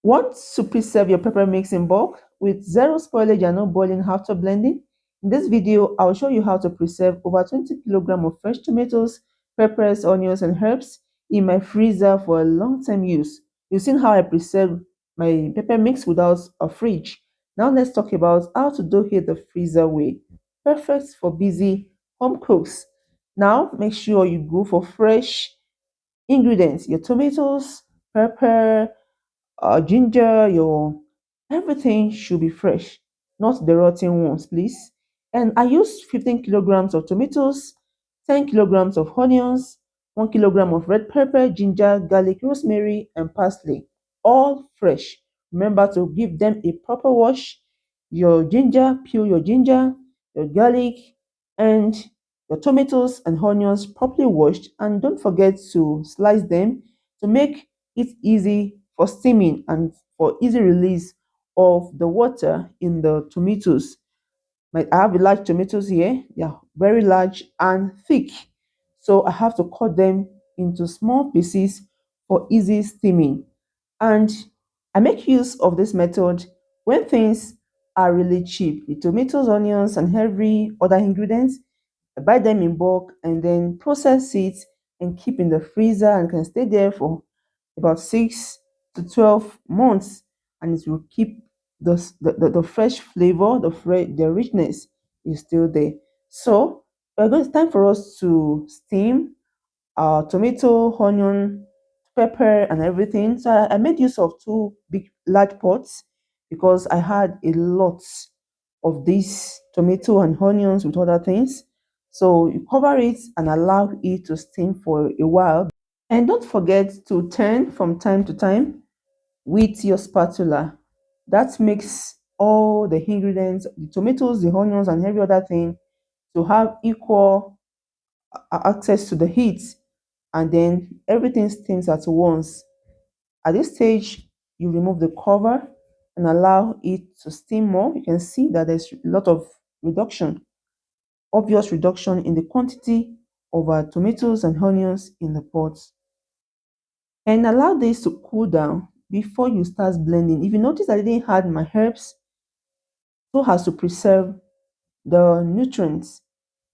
Want to preserve your pepper mix in bulk with zero spoilage and no boiling after blending? In this video, I'll show you how to preserve over 20 kilograms of fresh tomatoes, peppers, onions, and herbs in my freezer for a long-term use. You've seen how I preserve my pepper mix without a fridge. Now let's talk about how to do it the freezer way. Perfect for busy home cooks. Now make sure you go for fresh ingredients, your tomatoes, pepper, ginger, your everything should be fresh, not the rotten ones, please. And I used 15 kilograms of tomatoes, 10 kilograms of onions, 1 kilogram of red pepper, ginger, garlic, rosemary, and parsley, all fresh. Remember to give them a proper wash. Your ginger, peel your ginger, your garlic, and your tomatoes and onions properly washed. And don't forget to slice them to make it easy for steaming and for easy release of the water in the tomatoes. I have a large tomatoes here. They are very large and thick. So I have to cut them into small pieces for easy steaming. And I make use of this method when things are really cheap. The tomatoes, onions, and every other ingredients, I buy them in bulk and then process it and keep in the freezer and can stay there for about 6 to 12 months, and it will keep the fresh flavor, the richness is still there. So it's time for us to steam our tomato, onion, pepper, and everything. So I made use of two big large pots because I had a lot of these tomato and onions with other things. So you cover it and allow it to steam for a while. And don't forget to turn from time to time with your spatula. That makes all the ingredients, the tomatoes, the onions, and every other thing to have equal access to the heat, and then everything steams at once. At this stage, you remove the cover and allow it to steam more. You can see that there's a lot of reduction, obvious reduction in the quantity of our tomatoes and onions in the pot. And allow this to cool down before you start blending. If you notice I didn't add my herbs so as to preserve the nutrients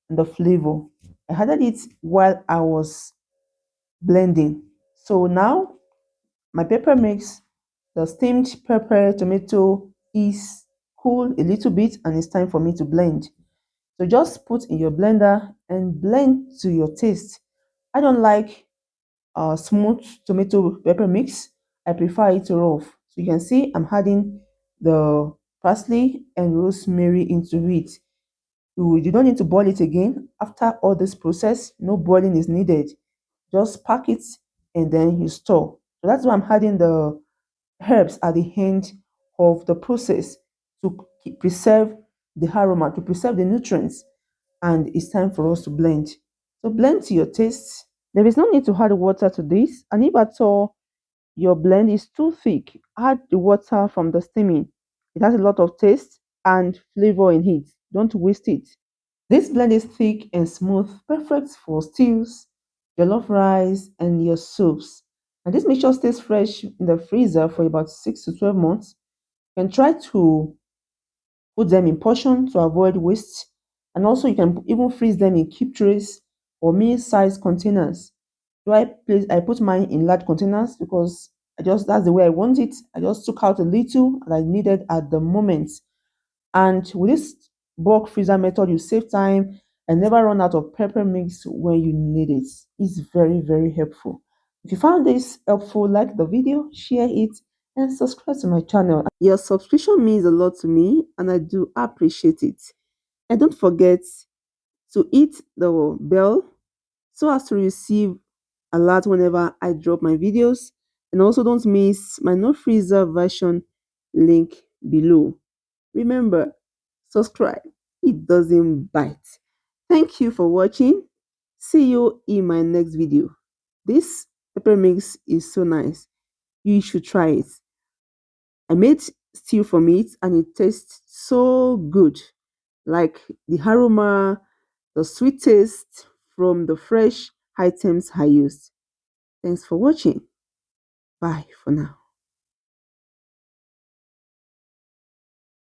and the flavor, I added it while I was blending. So now my pepper mix, the steamed pepper tomato is cool a little bit and it's time for me to blend. So just put in your blender and blend to your taste. I don't like smooth tomato pepper mix. I prefer it rough. So you can see I'm adding the parsley and rosemary into it. You don't need to boil it again. After all this process, no boiling is needed. Just pack it and then you store. So that's why I'm adding the herbs at the end of the process to preserve the aroma, to preserve the nutrients. And it's time for us to blend. So blend to your taste. There is no need to add water to this. And if at all your blend is too thick, add the water from the steaming. It has a lot of taste and flavor in it. Don't waste it. This blend is thick and smooth, perfect for stews, jollof rice, and your soups. And this mixture stays fresh in the freezer for about 6 to 12 months. You can try to put them in portion to avoid waste. And also you can even freeze them in keep trays or mini-sized containers. I put mine in large containers because that's the way I want it. I just took out a little that I needed at the moment. And with this bulk freezer method, you save time and never run out of pepper mix when you need it. It's very, very helpful. If you found this helpful, like the video, share it, and subscribe to my channel. Your subscription means a lot to me, and I do appreciate it. And don't forget to hit the bell so as to receive alert whenever I drop my videos. And also don't miss my no freezer version link below. Remember, subscribe. It doesn't bite. Thank you for watching. See you in my next video. This pepper mix is so nice. You should try it. I made stew from it and it tastes so good. Like the aroma, the sweet taste from the fresh items I used. Thanks for watching. Bye for now.